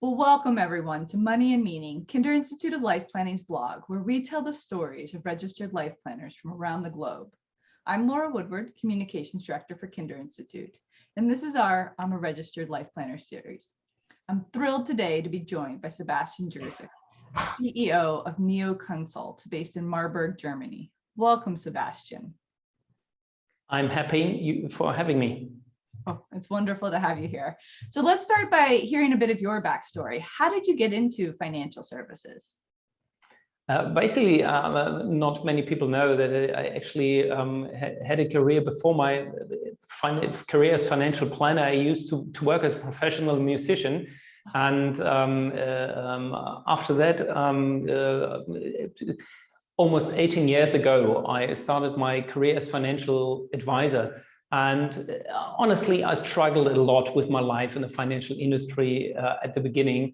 Well, welcome everyone to Money and Meaning, Kinder Institute of Life Planning's blog, where we tell the stories of registered life planners from around the globe. I'm Lora Woodward, Communications Director for Kinder Institute, and this is our I'm a Registered Life Planner series. I'm thrilled today to be joined by Sebastian Jersch, CEO of NeoConsult, based in Marburg, Germany. Welcome, Sebastian. I'm happy for having me. Oh, it's wonderful to have you here. So let's start by hearing a bit of your backstory. How did you get into financial services? Basically, not many people know that I actually had a career before my career as financial planner. I used to work as a professional musician. And after that, almost 18 years ago, I started my career as financial advisor. And honestly, I struggled a lot with my life in the financial industry at the beginning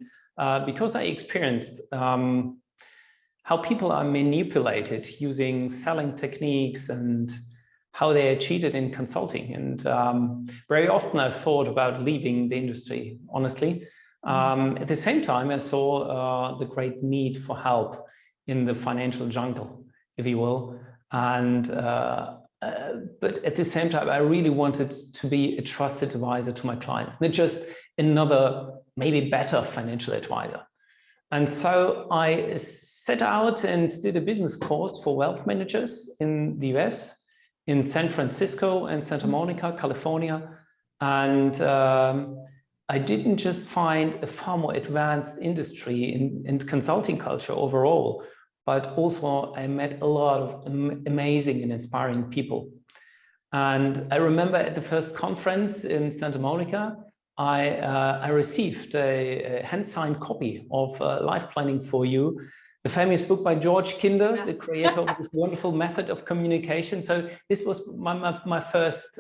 because I experienced how people are manipulated using selling techniques and how they are cheated in consulting. And very often I thought about leaving the industry, honestly. At the same time, I saw the great need for help in the financial jungle, if you will. And but at the same time, I really wanted to be a trusted advisor to my clients, not just another, maybe better financial advisor. And so I set out and did a business course for wealth managers in the US, in San Francisco and Santa Monica, California. And I didn't just find a far more advanced industry in consulting culture overall, but also I met a lot of amazing and inspiring people. And I remember at the first conference in Santa Monica, I received a hand-signed copy of Life Planning for You, the famous book by George Kinder, the creator of this wonderful method of communication. So this was my first,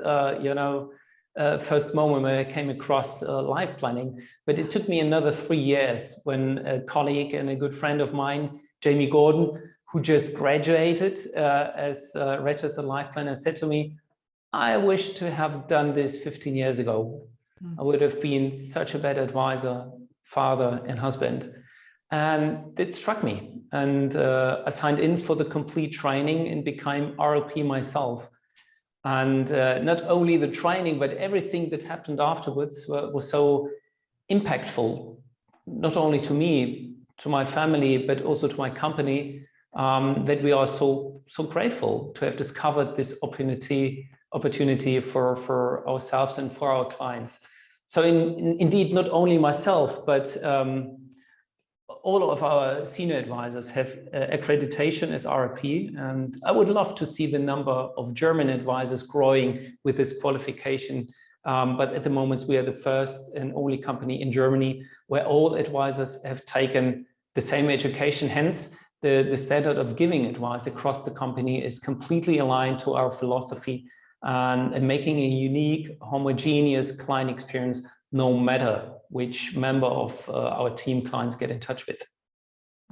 first moment when I came across life planning. But it took me another 3 years when a colleague and a good friend of mine, Jamie Gordon, who just graduated as a registered life planner, said to me, I wish to have done this 15 years ago. I would have been such a better advisor, father, and husband. And it struck me. And I signed in for the complete training and became RLP myself. And not only the training, but everything that happened afterwards was so impactful, not only to me, to my family, but also to my company, that we are so grateful to have discovered this opportunity for ourselves and for our clients. So indeed, not only myself, but all of our senior advisors have accreditation as RRP, and I would love to see the number of German advisors growing with this qualification. But at the moment, we are the first and only company in Germany where all advisors have taken the same education. Hence, the standard of giving advice across the company is completely aligned to our philosophy and making a unique, homogeneous client experience, no matter which member of our team clients get in touch with.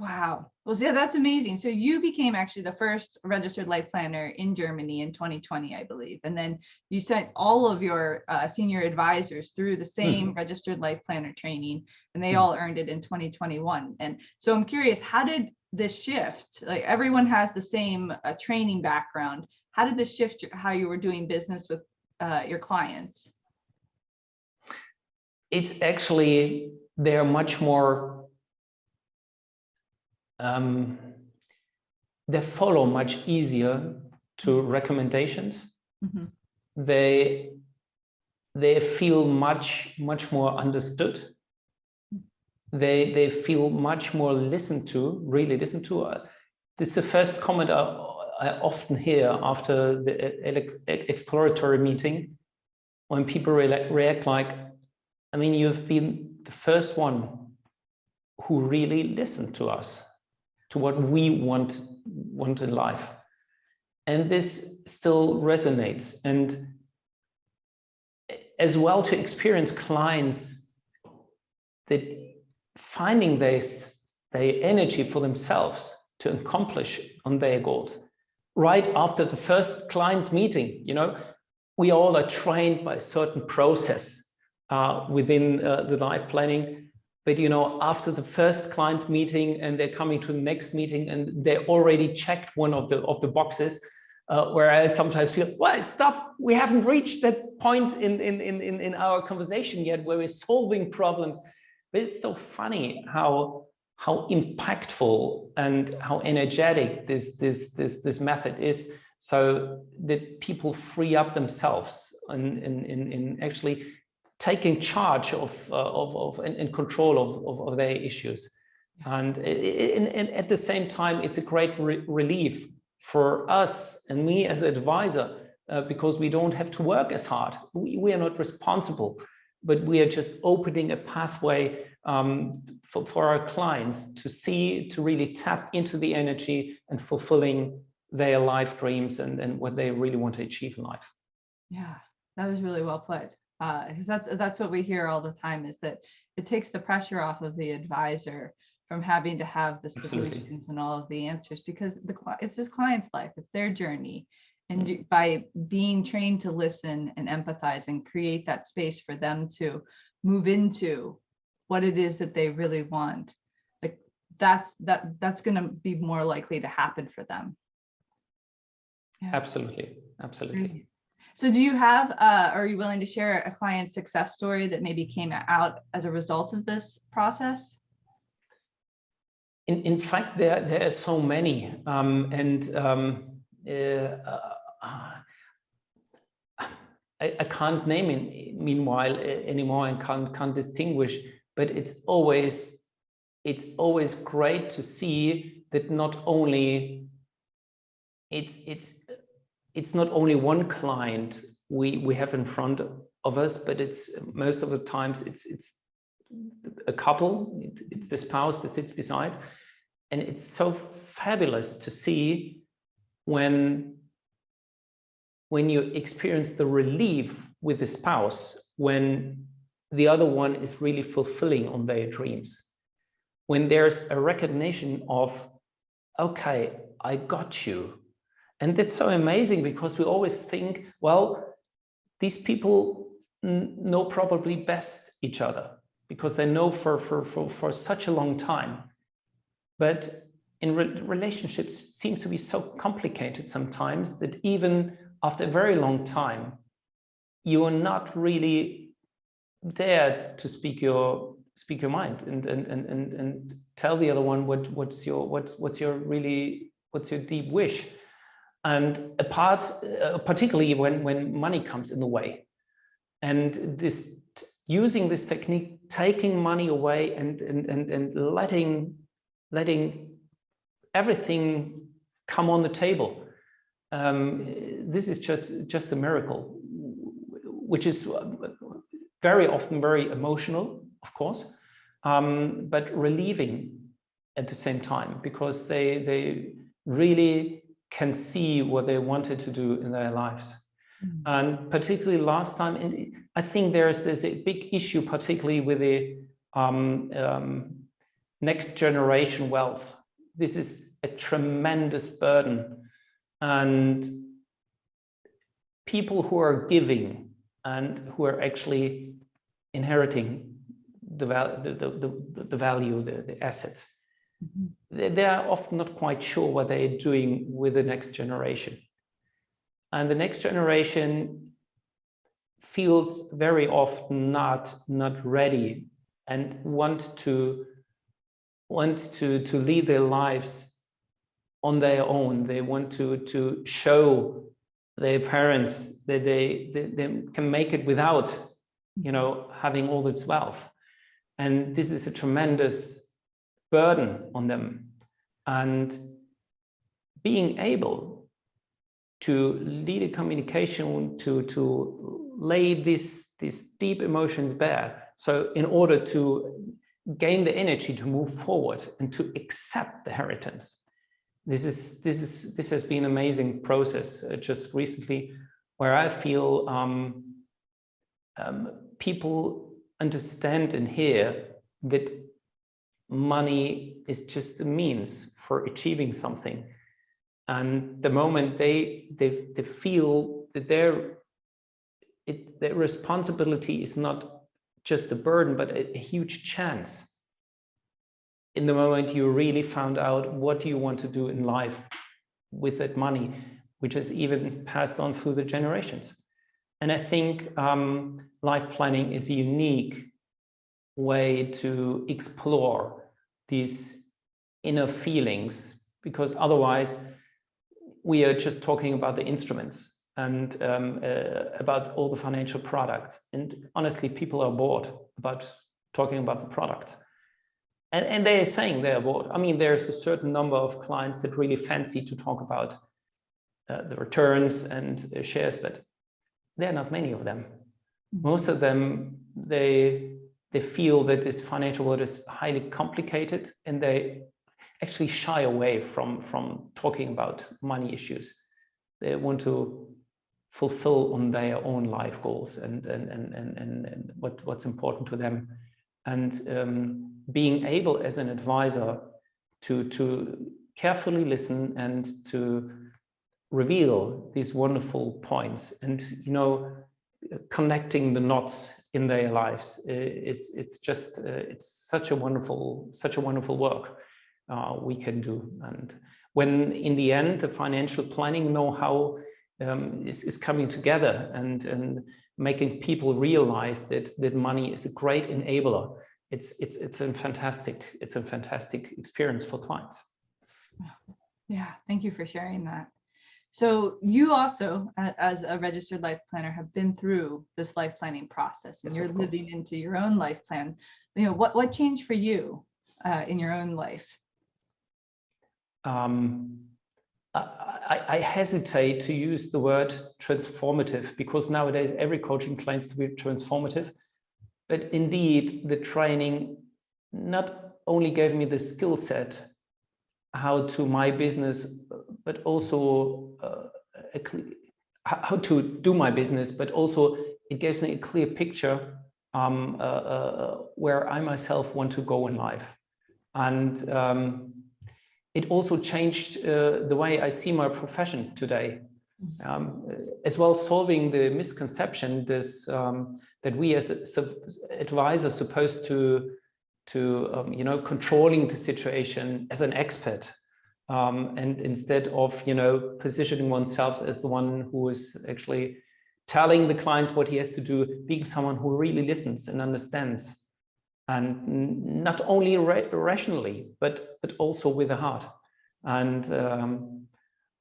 Wow. Well, yeah, that's amazing. So you became actually the first registered life planner in Germany in 2020, I believe. And then you sent all of your senior advisors through the same registered life planner training, and they all earned it in 2021. And so I'm curious, how did this shift? Like everyone has the same training background. How did this shift how you were doing business with your clients? It's actually, they're much more, they follow much easier to recommendations. They feel much more understood. They feel much more listened to, really listened to. This is the first comment I often hear after the exploratory meeting, when people react like, I mean, you've been the first one who really listened to us, to what we want in life. And this still resonates. And as well, to experience clients that finding their energy for themselves to accomplish on their goals. Right after the first client's meeting, we all are trained by a certain process within the life planning. but you know, after the first client's meeting and they're coming to the next meeting and they already checked one of the boxes, where I sometimes feel, well, stop, we haven't reached that point in our conversation yet where we're solving problems. But it's so funny how impactful and how energetic this method is, so that people free up themselves in actually taking charge of and control of their issues. And at the same time, it's a great relief for us and me as an advisor, because we don't have to work as hard. We are not responsible, but we are just opening a pathway for our clients to really tap into the energy and fulfilling their life dreams and what they really want to achieve in life. Yeah, that was really well put. Because that's what we hear all the time, is that it takes the pressure off of the advisor from having to have the solutions and all of the answers, because it's this client's life, it's their journey. And by being trained to listen and empathize and create that space for them to move into what it is that they really want, like that's going to be more likely to happen for them. Yeah. Absolutely. Great. So do you have, are you willing to share a client success story that maybe came out as a result of this process? In fact, there are so many, I can't name it meanwhile anymore, and can't distinguish. But it's always great to see that not only it's not only one client we have in front of us, but it's most of the times it's a couple, it's the spouse that sits beside. And it's so fabulous to see when you experience the relief with the spouse, when the other one is really fulfilling on their dreams, when there's a recognition of, okay, I got you. And that's so amazing, because we always think, well, these people know probably best each other because they know for such a long time. But in relationships seem to be so complicated sometimes that even after a very long time, you are not really there to speak your mind and tell the other one what's your deep wish. And particularly when money comes in the way, and using this technique, taking money away and letting everything come on the table. This is just a miracle, which is very often very emotional, of course, but relieving at the same time, because they really can see what they wanted to do in their lives. Mm-hmm. And particularly last time, and I think there's a big issue, particularly with the next generation wealth. This is a tremendous burden, and people who are giving and who are actually inheriting the value, the assets, they are often not quite sure what they're doing with the next generation. And the next generation feels very often not ready and want to lead their lives on their own. They want to show their parents that they can make it without, having all this wealth. And this is a tremendous burden on them. And being able to lead a communication, to lay these deep emotions bare, so in order to gain the energy to move forward and to accept the inheritance. This has been an amazing process just recently, where I feel people understand and hear that money is just a means for achieving something. And the moment they feel that their responsibility is not just a burden, but a huge chance in the moment you really found out what do you want to do in life with that money, which is even passed on through the generations. And I think life planning is a unique way to explore these inner feelings, because otherwise we are just talking about the instruments and about all the financial products. And honestly, people are bored about talking about the product. And they are saying they are bored. I mean, there's a certain number of clients that really fancy to talk about the returns and shares, but there are not many of them. Most of them, they feel that this financial world is highly complicated, and they actually shy away from talking about money issues. They want to fulfill on their own life goals and what's important to them. And being able as an advisor to carefully listen and to reveal these wonderful points and, you know, connecting the knots in their lives. It's just it's such a wonderful work we can do. And when in the end the financial planning know-how is coming together and making people realize that money is a great enabler, it's a fantastic experience for clients. Yeah, thank you for sharing that. So you also, as a registered life planner, have been through this life planning process, and you're living into your own life plan. You know, what changed for you in your own life? I hesitate to use the word transformative, because nowadays every coaching claims to be transformative. But indeed, the training not only gave me the skill set how to my business, but also how to do my business, but also it gave me a clear picture where I myself want to go in life. And it also changed the way I see my profession today, as well solving the misconception that we as advisors supposed to you know, controlling the situation as an expert, and instead of, you know, positioning oneself as the one who is actually telling the clients what he has to do, being someone who really listens and understands, and not only rationally, but also with the heart. And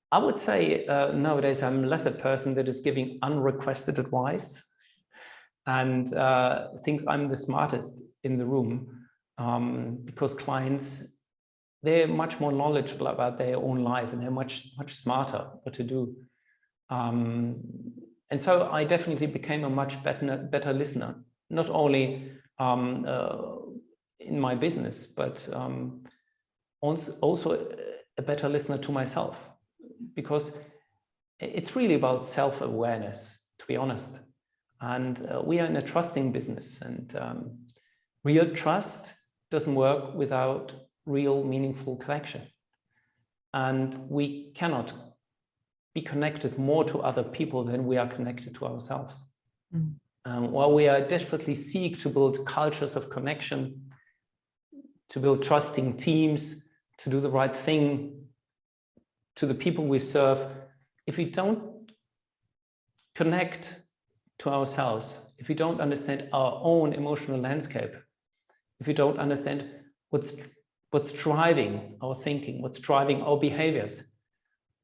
I would say nowadays I'm less a person that is giving unrequested advice and thinks I'm the smartest in the room. Because clients, they're much more knowledgeable about their own life, and they're much smarter what to do. And so I definitely became a much better listener, not only in my business, but also a better listener to myself, because it's really about self-awareness, to be honest. And we are in a trusting business, and real trust doesn't work without real meaningful connection. And we cannot be connected more to other people than we are connected to ourselves. While we are desperately seek to build cultures of connection, to build trusting teams, to do the right thing to the people we serve, if we don't connect to ourselves, if we don't understand our own emotional landscape, if we don't understand what's driving our thinking, what's driving our behaviors,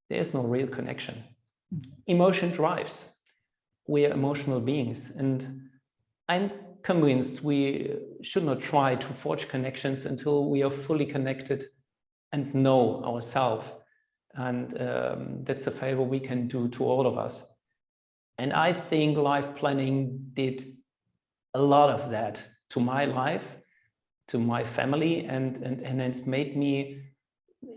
there's no real connection. Emotion drives. We are emotional beings, and I'm convinced we should not try to forge connections until we are fully connected and know ourselves. And that's a favor we can do to all of us. And I think life planning did a lot of that to my life, to my family, and it's made me,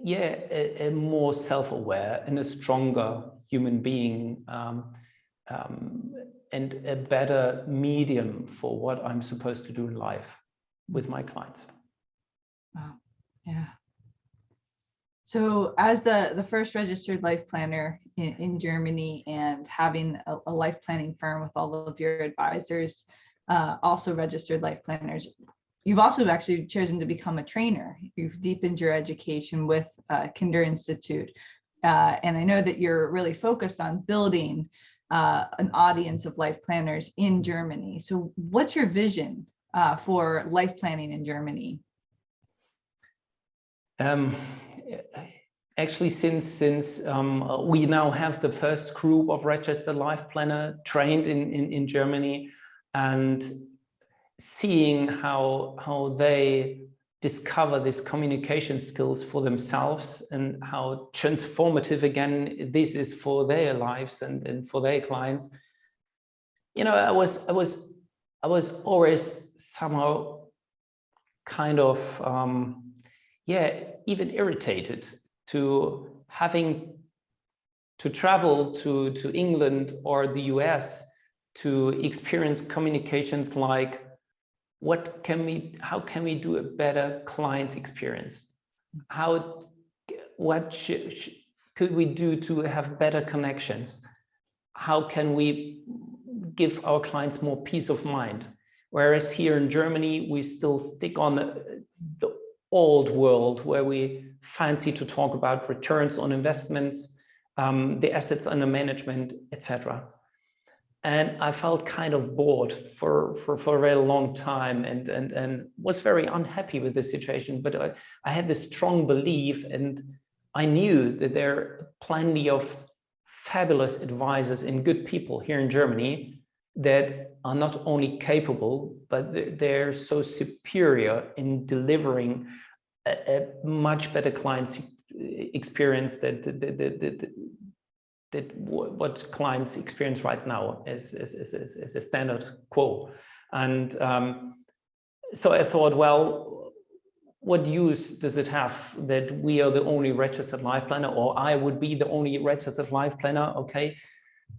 yeah, a more self-aware and a stronger human being, and a better medium for what I'm supposed to do in life with my clients. Wow. Yeah. So as the first registered life planner in Germany, and having a life planning firm with all of your advisors, also registered life planners, you've also actually chosen to become a trainer. You've deepened your education with Kinder Institute. And I know that you're really focused on building an audience of life planners in Germany. So what's your vision for life planning in Germany? Actually, since we now have the first group of registered life planner trained in Germany, and seeing how they discover these communication skills for themselves and how transformative again this is for their lives and for their clients, you know, I was always somehow kind of even irritated to having to travel to England or the US to experience communications like how can we do a better client experience? What could we do to have better connections? How can we give our clients more peace of mind? Whereas here in Germany, we still stick on the old world where we fancy to talk about returns on investments, the assets under management, etc. And I felt kind of bored for a very long time and was very unhappy with the situation. But I had this strong belief, and I knew that there are plenty of fabulous advisors and good people here in Germany that are not only capable, but they're so superior in delivering a much better client experience that what clients experience right now as a standard quo. And so I thought, well, what use does it have that we are the only registered life planner, or I would be the only registered life planner? Okay,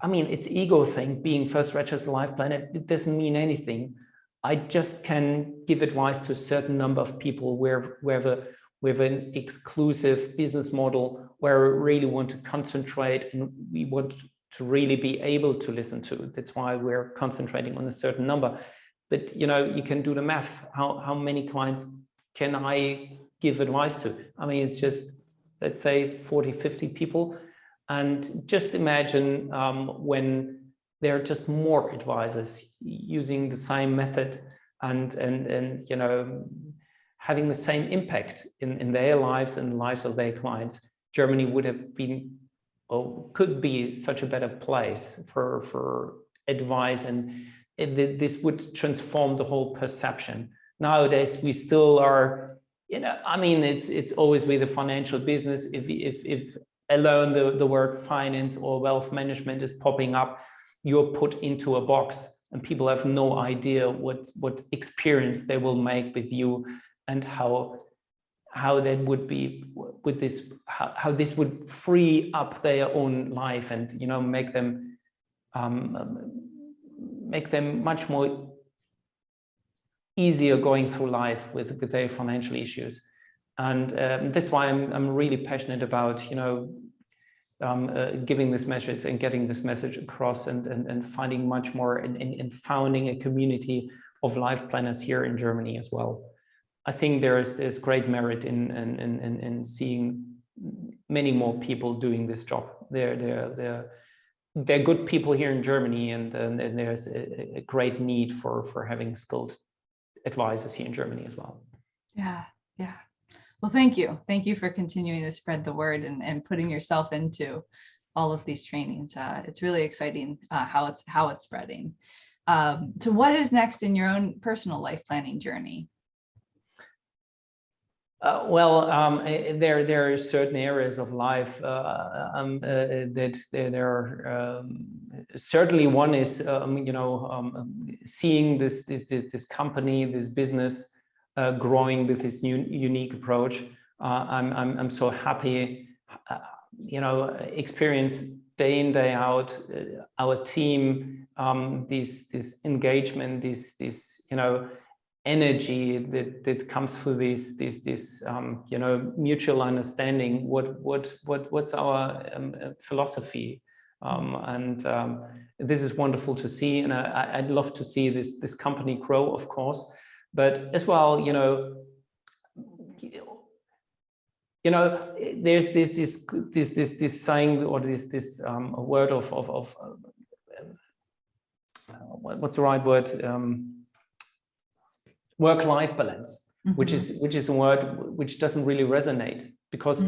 I mean, it's ego thing, being first registered life planner, it doesn't mean anything. I just can give advice to a certain number of people with an exclusive business model where we really want to concentrate and we want to really be able to listen to. That's why we're concentrating on a certain number. But you know, you can do the math. How many clients can I give advice to? I mean, it's just, let's say 40, 50 people. And just imagine when there are just more advisors using the same method and you know, having the same impact in their lives and the lives of their clients, Germany would have been, or could be, such a better place for advice, and this would transform the whole perception. Nowadays, we still are, you know, I mean, it's always with the financial business. If alone the word finance or wealth management is popping up, you're put into a box, and people have no idea what experience they will make with you, and how that would be with this, how this would free up their own life, and you know, make them much more easier going through life with their financial issues. And that's why I'm really passionate about, you know, giving this message and getting this message across, and finding much more in founding a community of life planners here in Germany as well. I think there's great merit in seeing many more people doing this job. They're good people here in Germany, and there's a great need for having skilled advisors here in Germany as well. Yeah. Well, thank you. Thank you for continuing to spread the word and putting yourself into all of these trainings. It's really exciting how it's spreading. So what is next in your own personal life planning journey? There are certain areas of life that there are certainly one is you know, seeing this company, this business growing with this new unique approach. I'm so happy, you know, experience day in, day out, our team, this engagement, this you know, energy that comes through this you know, mutual understanding. What's our philosophy, and this is wonderful to see, and I'd love to see this company grow, of course. But as well, there's this saying, or this word of what's the right word? Work-life balance, which is a word which doesn't really resonate because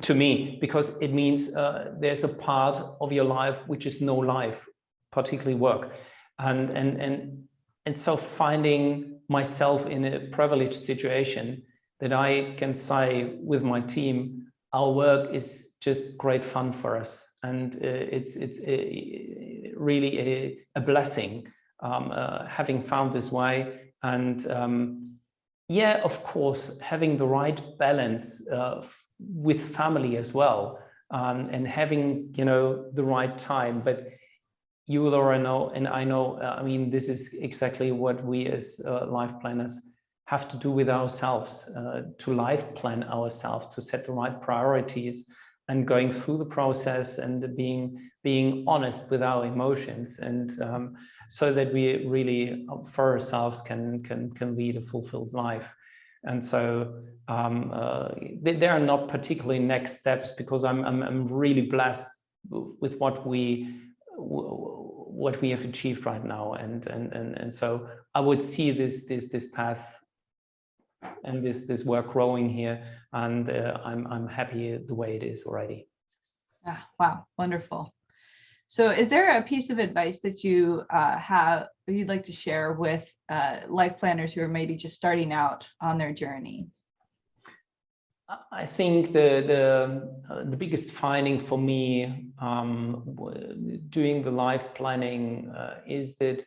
to me, because it means there's a part of your life which is no life, particularly work, and so finding myself in a privileged situation that I can say with my team, our work is just great fun for us, and it's really a blessing having found this way. And yeah, of course, having the right balance with family as well, and having the right time. But you, Laura, know, and I know, I mean, this is exactly what we as life planners have to do with ourselves, to life plan ourselves, to set the right priorities, and going through the process and being honest with our emotions, and so that we really for ourselves can lead a fulfilled life. And so there are not particularly next steps, because I'm really blessed with what we have achieved right now, and so I would see this path and this work growing here, and I'm happy the way it is already. Ah, wow, wonderful. So is there a piece of advice that you have you'd like to share with life planners who are maybe just starting out on their journey? I think the biggest finding for me doing the life planning is that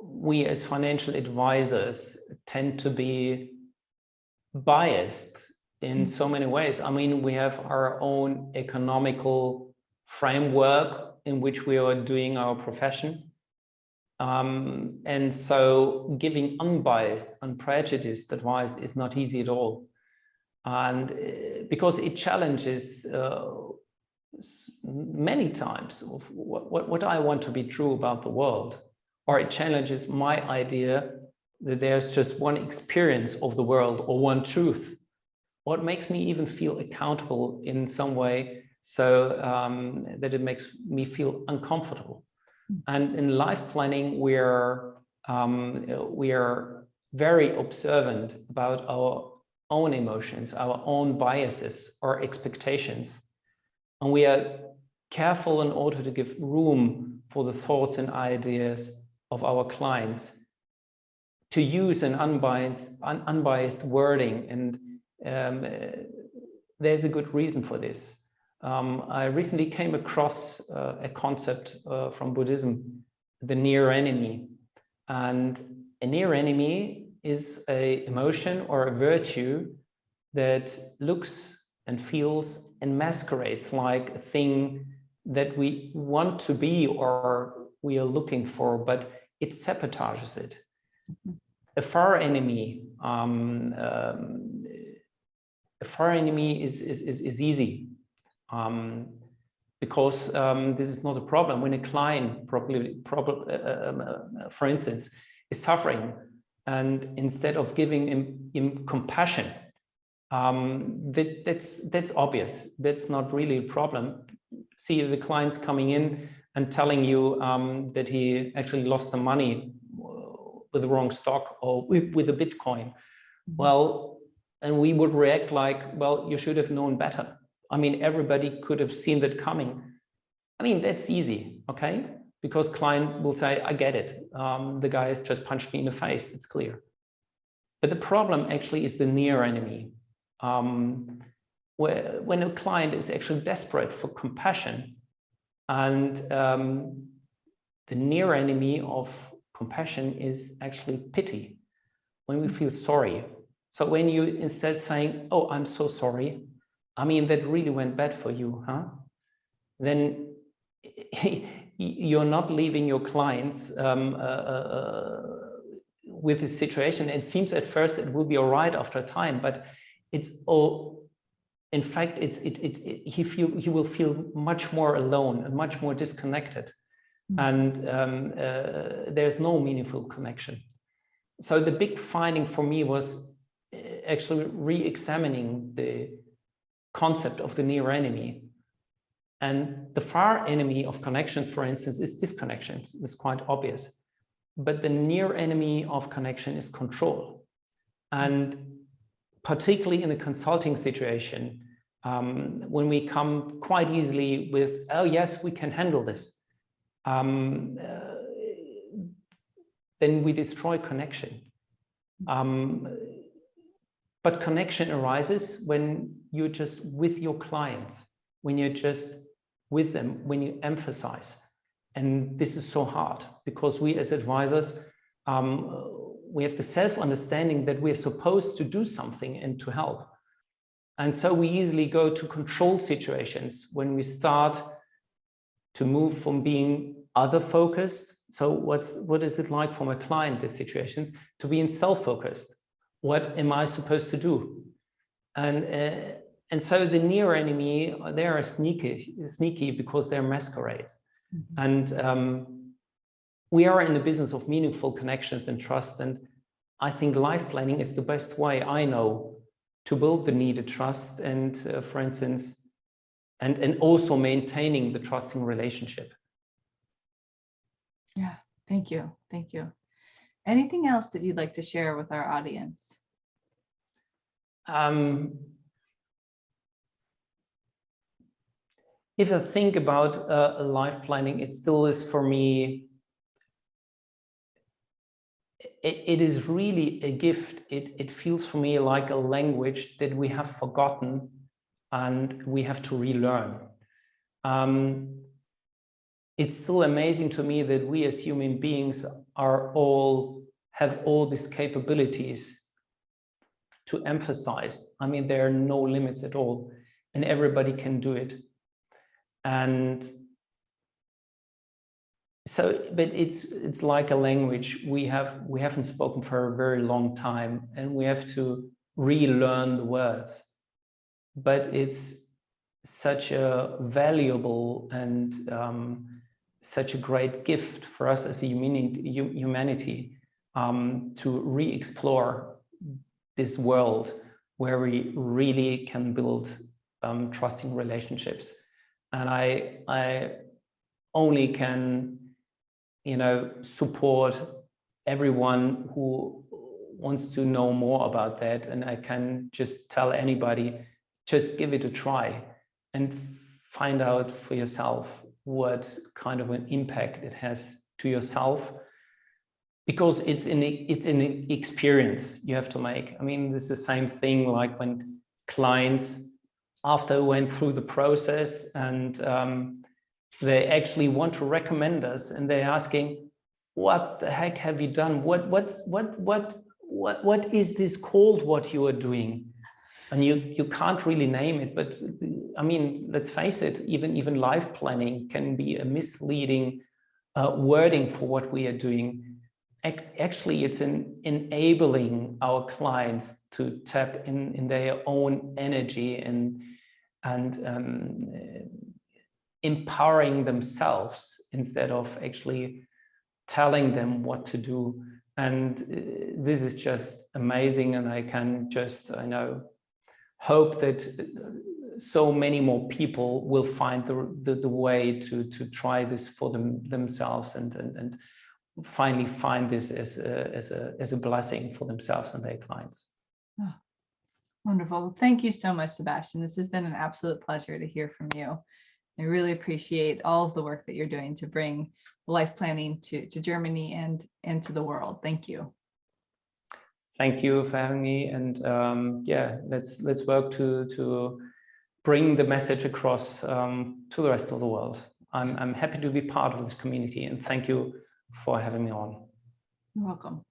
we as financial advisors tend to be biased in so many ways. I mean, we have our own economical framework in which we are doing our profession. And so giving unbiased, unprejudiced advice is not easy at all. And because it challenges many times of what I want to be true about the world, or it challenges my idea that there's just one experience of the world or one truth, or it makes me even feel accountable in some way, so that it makes me feel uncomfortable. And in life planning, we are very observant about our own emotions, our own biases or expectations, and we are careful in order to give room for the thoughts and ideas of our clients, to use an unbiased wording, and there's a good reason for this. I recently came across a concept from Buddhism, the near enemy. And a near enemy is an emotion or a virtue that looks and feels and masquerades like a thing that we want to be or we are looking for, but it sabotages it. A far enemy is easy. Because this is not a problem. When a client for instance, is suffering, and instead of giving him compassion, that's obvious. That's not really a problem. See the clients coming in and telling you that he actually lost some money with the wrong stock or with a Bitcoin. Well, and we would react like, well, you should have known better. I mean, everybody could have seen that coming. I mean, that's easy, okay? Because client will say, I get it. The guy has just punched me in the face, it's clear. But the problem actually is the near enemy. When a client is actually desperate for compassion, and the near enemy of compassion is actually pity, when we feel sorry. So when you instead saying, oh, I'm so sorry, I mean, that really went bad for you, huh? Then you're not leaving your clients with this situation. It seems at first it will be all right after a time, but it's all, in fact, he will feel much more alone and much more disconnected, and there's no meaningful connection. so the big finding for me was actually re-examining the concept of the near enemy. And the far enemy of connection, for instance, is disconnection. It's quite obvious. But the near enemy of connection is control. And particularly in the consulting situation, when we come quite easily with, oh yes, we can handle this, then we destroy connection. But connection arises when you're just with your clients, when you're just with them, when you emphasize. And this is so hard because we as advisors, we have the self-understanding that we're supposed to do something and to help. And so we easily go to control situations when we start to move from being other-focused. So what is it like for my client, these situations, to being self-focused? What am I supposed to do? And so the near enemy, they are sneaky because they're masquerades. Mm-hmm. And we are in the business of meaningful connections and trust. And I think life planning is the best way I know to build the needed trust and, for instance, and also maintaining the trusting relationship. Yeah, thank you. Thank you. Anything else that you'd like to share with our audience? If I think about life planning, it still is for me, it is really a gift. It feels for me like a language that we have forgotten and we have to relearn. It's still amazing to me that we as human beings have all these capabilities to emphasize. I mean, there are no limits at all, and everybody can do it. And so, but it's like a language we haven't spoken for a very long time, and we have to relearn the words. But it's such a valuable and such a great gift for us as a humanity to re-explore this world where we really can build trusting relationships. And I only can, support everyone who wants to know more about that. And I can just tell anybody, just give it a try and find out for yourself what kind of an impact it has to yourself, because it's an experience you have to make. I mean, it's the same thing like when clients, after went through the process and they actually want to recommend us, and they're asking, what the heck have you done? What is this called, what you are doing? And you can't really name it, but I mean, let's face it, even life planning can be a misleading wording for what we are doing. Actually, it's enabling our clients to tap in their own energy and empowering themselves instead of actually telling them what to do. And this is just amazing. And I can just, hope that so many more people will find the way to try this for themselves and finally find this as a blessing for themselves and their clients. Oh, wonderful. Thank you so much, Sebastian. This has been an absolute pleasure to hear from you. I really appreciate all of the work that you're doing to bring life planning to Germany and to the world. Thank you. Thank you for having me. And yeah, let's work to bring the message across to the rest of the world. I'm happy to be part of this community, and thank you for having me on. You're welcome.